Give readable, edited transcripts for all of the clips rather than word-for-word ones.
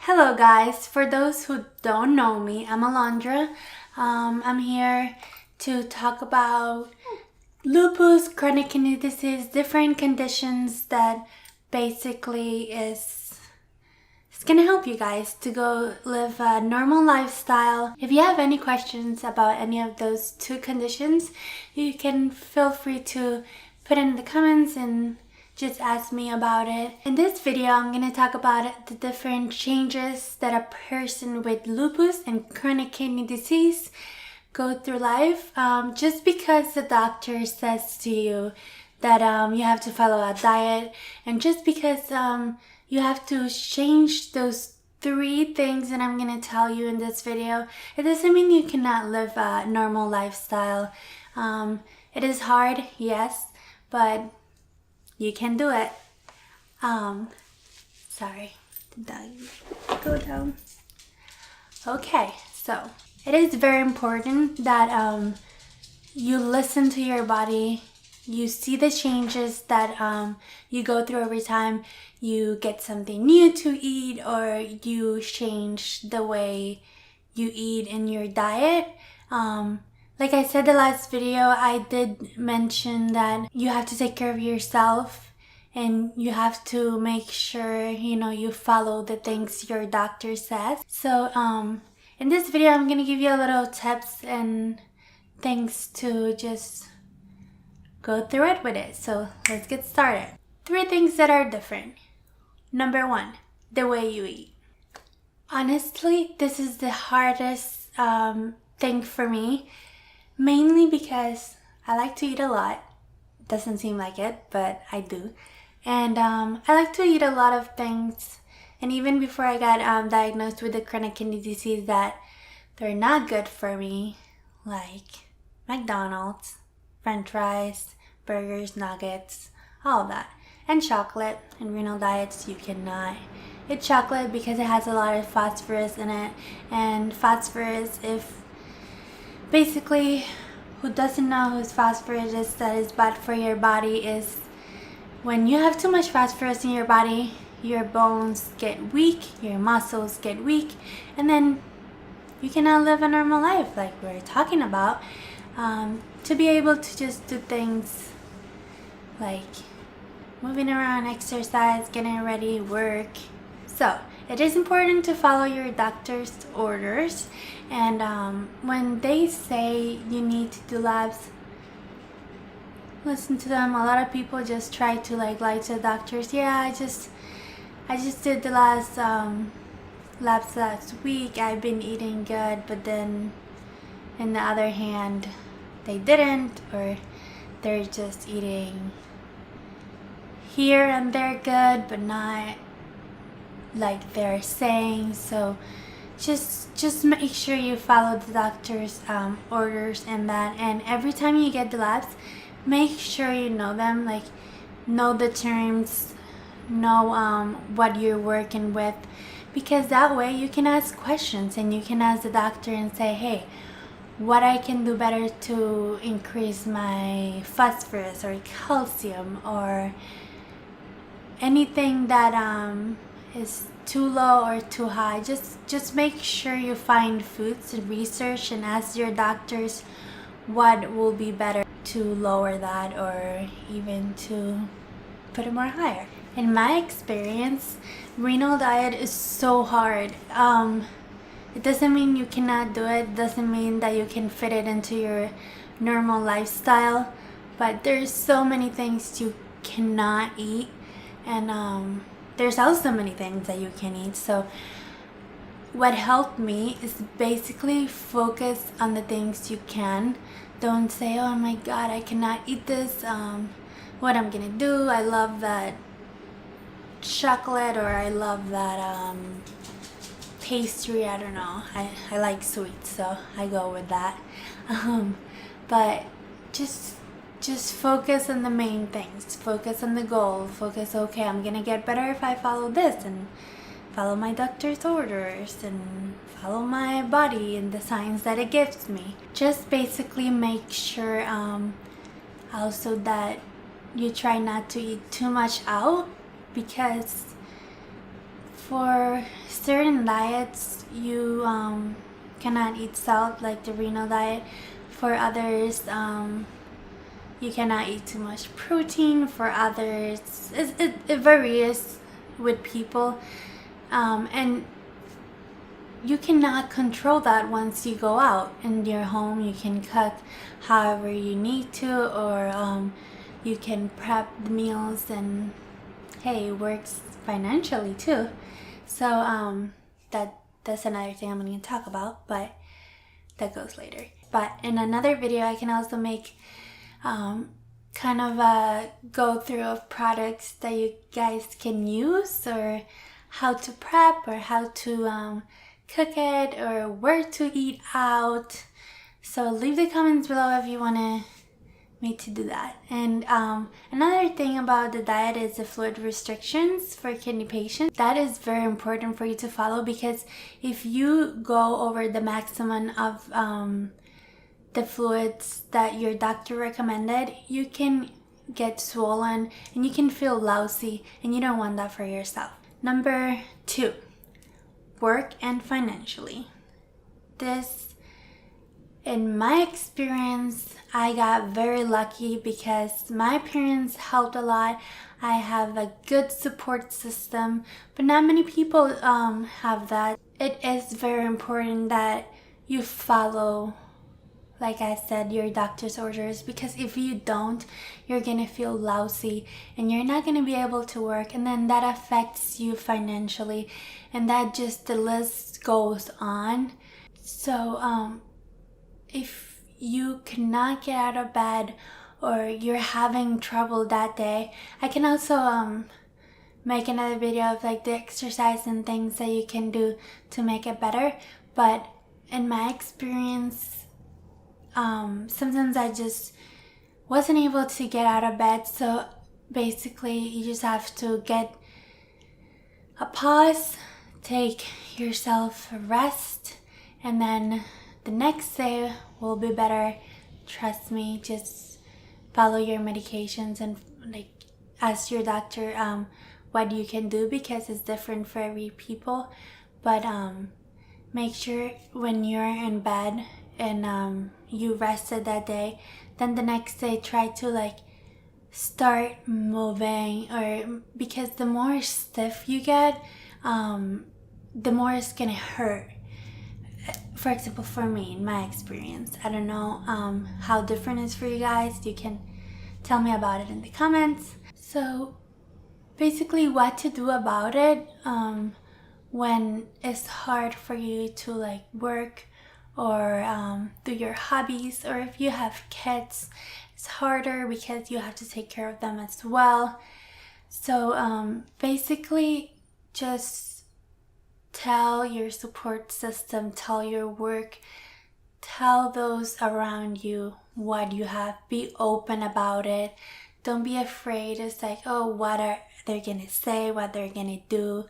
Hello guys, for those who don't know me, I'm Alondra. I'm here to talk about lupus, chronic kidney disease, different conditions that basically it's gonna help you guys to go live a normal lifestyle. If you have any questions about any of those two conditions, you can feel free to put in the comments and just ask me about it. In this video, I'm going to talk about the different changes that a person with lupus and chronic kidney disease go through life. Just because the doctor says to you that you have to follow a diet, and just because you have to change those 3 things that I'm going to tell you in this video, it doesn't mean you cannot live a normal lifestyle. It is hard, yes, but you can do it. Sorry, the dog go down. Okay, so it is very important that you listen to your body. You see the changes that you go through every time you get something new to eat, or you change the way you eat in your diet. Like I said the last video, I did mention that you have to take care of yourself and you have to make sure, you follow the things your doctor says. So in this video, I'm going to give you a little tips and things to just go through it with it. So let's get started. 3 things that are different. Number 1, the way you eat. Honestly, this is the hardest thing for me. Mainly because I like to eat a lot. Doesn't seem like it, but I do. And I like to eat a lot of things. And even before I got diagnosed with the chronic kidney disease, that they're not good for me, like McDonald's, French fries, burgers, nuggets, all of that. And chocolate. In renal diets, you cannot eat chocolate because it has a lot of phosphorus in it. And phosphorus, basically, who doesn't know whose phosphorus is that is bad for your body, is when you have too much phosphorus in your body, your bones get weak, your muscles get weak, and then you cannot live a normal life like we're talking about. To be able to just do things like moving around, exercise, getting ready, work. So it is important to follow your doctor's orders, and when they say you need to do labs, listen to them. A lot of people just try to lie to the doctors. Yeah, I just did the last labs last week. I've been eating good, but then on the other hand, they didn't, or they're just eating here and there good, but not like they're saying. So just make sure you follow the doctor's orders and that. And every time you get the labs, make sure you know them, like know the terms, know what you're working with, because that way you can ask questions and you can ask the doctor and say, hey, what I can do better to increase my phosphorus or calcium, or anything that is too low or too high. Just make sure you find foods and research and ask your doctors what will be better to lower that, or even to put it more higher. In my experience, renal diet is so hard. It doesn't mean you cannot do it. It doesn't mean that you can fit it into your normal lifestyle, but there's so many things you cannot eat, and there's also many things that you can eat. So what helped me is basically focus on the things you can. Don't say, oh my god, I cannot eat this, what I'm gonna do, I love that chocolate, or I love that pastry, I don't know, I like sweets, so I go with that. But just focus on the main things. Focus on the goal. Focus, okay, I'm gonna get better if I follow this, and follow my doctor's orders, and follow my body and the signs that it gives me. Just basically make sure also that you try not to eat too much out, because For certain diets, you cannot eat salt, like the renal diet. For others, you cannot eat too much protein. For others, it varies with people, and you cannot control that. Once you go out in your home, you can cook however you need to, or you can prep the meals, and hey, it works financially too. So that's another thing I'm going to talk about, but that goes later. But in another video, I can also make kind of a go through of products that you guys can use, or how to prep, or how to cook it, or where to eat out. So leave the comments below if you want me to do that. And another thing about the diet is the fluid restrictions for kidney patients. That is very important for you to follow, because if you go over the maximum of the fluids that your doctor recommended, you can get swollen and you can feel lousy, and you don't want that for yourself. Number 2, work and financially. This, in my experience, I got very lucky because my parents helped a lot. I have a good support system, but not many people have that. It is very important that you follow, like I said, your doctor's orders, because if you don't, you're gonna feel lousy and you're not gonna be able to work, and then that affects you financially, and that just, the list goes on. So if you cannot get out of bed, or you're having trouble that day, I can also make another video of like the exercise and things that you can do to make it better. But in my experience, sometimes I just wasn't able to get out of bed. So basically, you just have to get a pause, take yourself a rest, and then the next day will be better. Trust me, just follow your medications and like ask your doctor what you can do, because it's different for every people. But make sure when you're in bed and you rested that day, then the next day try to like start moving, or because the more stiff you get, the more it's gonna hurt. For example, for me, in my experience, I don't know how different it is for you guys. You can tell me about it in the comments. So basically, what to do about it when it's hard for you to like work, or do your hobbies, or if you have kids, it's harder because you have to take care of them as well. So basically, just tell your support system, tell your work, tell those around you what you have. Be open about it. Don't be afraid. It's like, oh, what are they gonna say, what they're gonna do.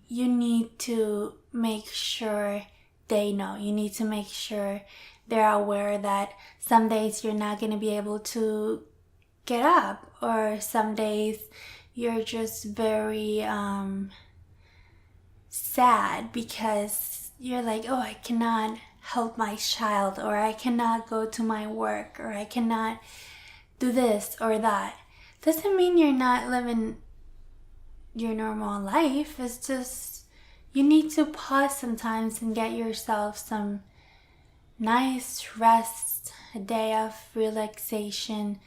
You need to make sure they know. You need to make sure they're aware that some days you're not gonna be able to get up, or some days you're just very sad because you're like, oh, I cannot help my child, or I cannot go to my work, or I cannot do this or that. Doesn't mean you're not living your normal life. It's just you need to pause sometimes and get yourself some nice rest, a day of relaxation.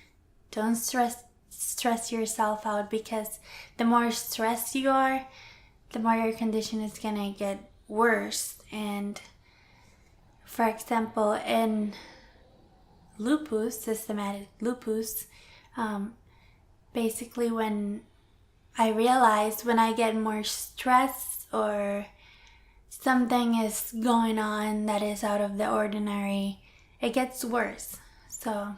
Don't stress yourself out, because the more stressed you are, the more your condition is gonna get worse. And for example, in lupus, systematic lupus, basically when I realized when I get more stressed, or something is going on that is out of the ordinary, it gets worse. So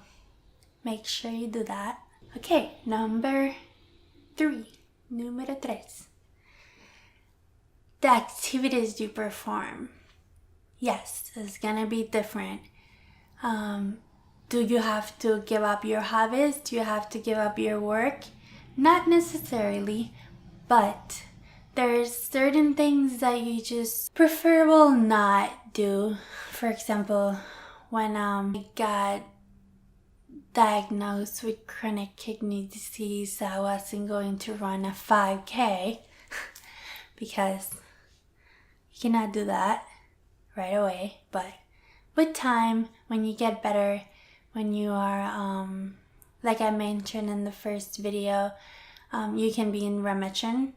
make sure you do that. Okay, number 3. Número 3. The activities you perform. Yes, it's gonna be different. Do you have to give up your hobbies? Do you have to give up your work? Not necessarily, but there's certain things that you just preferable not do. For example, when I got diagnosed with chronic kidney disease, I wasn't going to run a 5K because you cannot do that right away. But with time, when you get better, when you are, like I mentioned in the first video, you can be in remission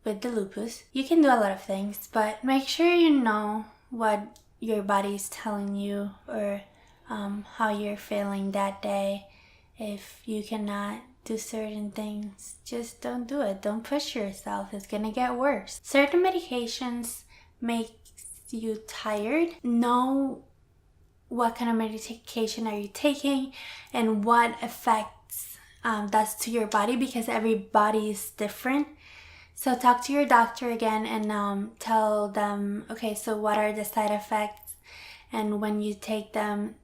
with the lupus. You can do a lot of things, but make sure you know what your body is telling you, or how you're feeling that day. If you cannot do certain things, just don't do it. Don't push yourself. It's gonna get worse. Certain medications make you tired. Know what kind of medication are you taking and what effects that's to your body, because every body is different. So talk to your doctor again and tell them, okay, so what are the side effects, and when you take them,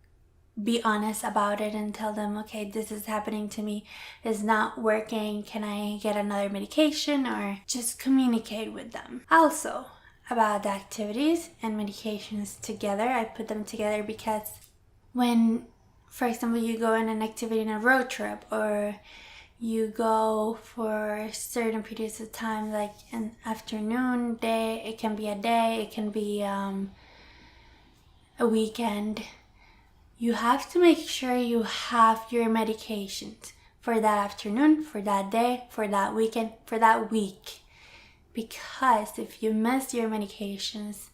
be honest about it and tell them, okay, this is happening to me, it's not working, can I get another medication? Or just communicate with them. Also, about the activities and medications together, I put them together because when, for example, you go on an activity in a road trip, or you go for certain periods of time, like an afternoon, day, it can be a day, it can be a weekend, you have to make sure you have your medications for that afternoon, for that day, for that weekend, for that week. Because if you miss your medications,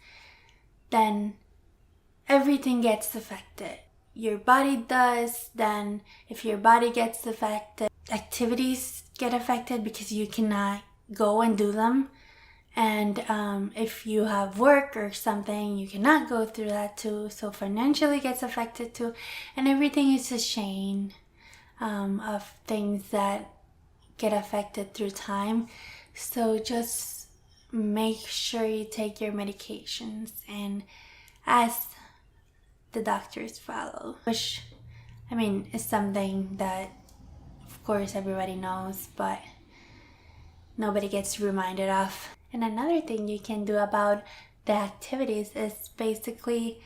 then everything gets affected. Your body does. Then if your body gets affected, activities get affected because you cannot go and do them. And if you have work or something, you cannot go through that too. So financially gets affected too. And everything is a chain of things that get affected through time. So just make sure you take your medications and as the doctors follow. Which, I mean, is something that of course everybody knows, but nobody gets reminded of. And another thing you can do about the activities is basically,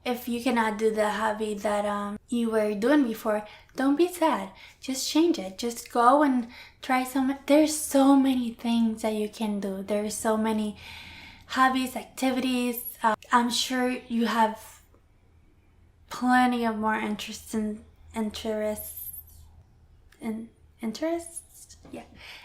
if you cannot do the hobby that you were doing before, don't be sad. Just change it. Just go and try some. There's so many things that you can do. There's so many hobbies, activities. I'm sure you have plenty of more interests in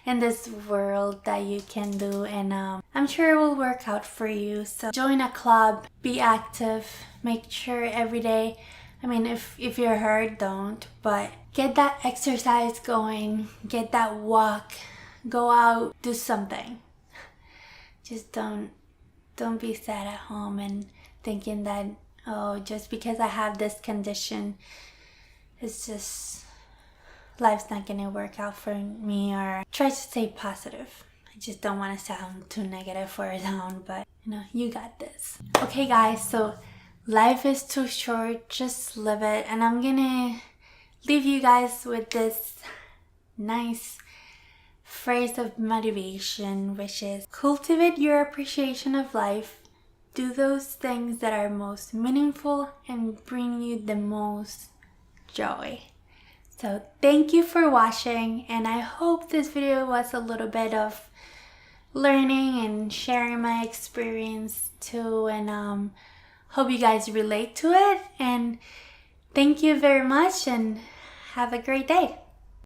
this world that you can do, and I'm sure it will work out for you. So join a club, be active, make sure every day, I mean, if you're hurt, don't, but get that exercise going, get that walk, go out, do something. Just don't be sad at home and thinking that, oh, just because I have this condition, it's just, life's not gonna work out for me. Or try to stay positive. I just don't want to sound too negative or down, but you know, you got this. Okay guys, so life is too short, just live it. And I'm gonna leave you guys with this nice phrase of motivation, which is cultivate your appreciation of life. Do those things that are most meaningful and bring you the most joy. So thank you for watching, and I hope this video was a little bit of learning and sharing my experience too, and hope you guys relate to it. And thank you very much and have a great day.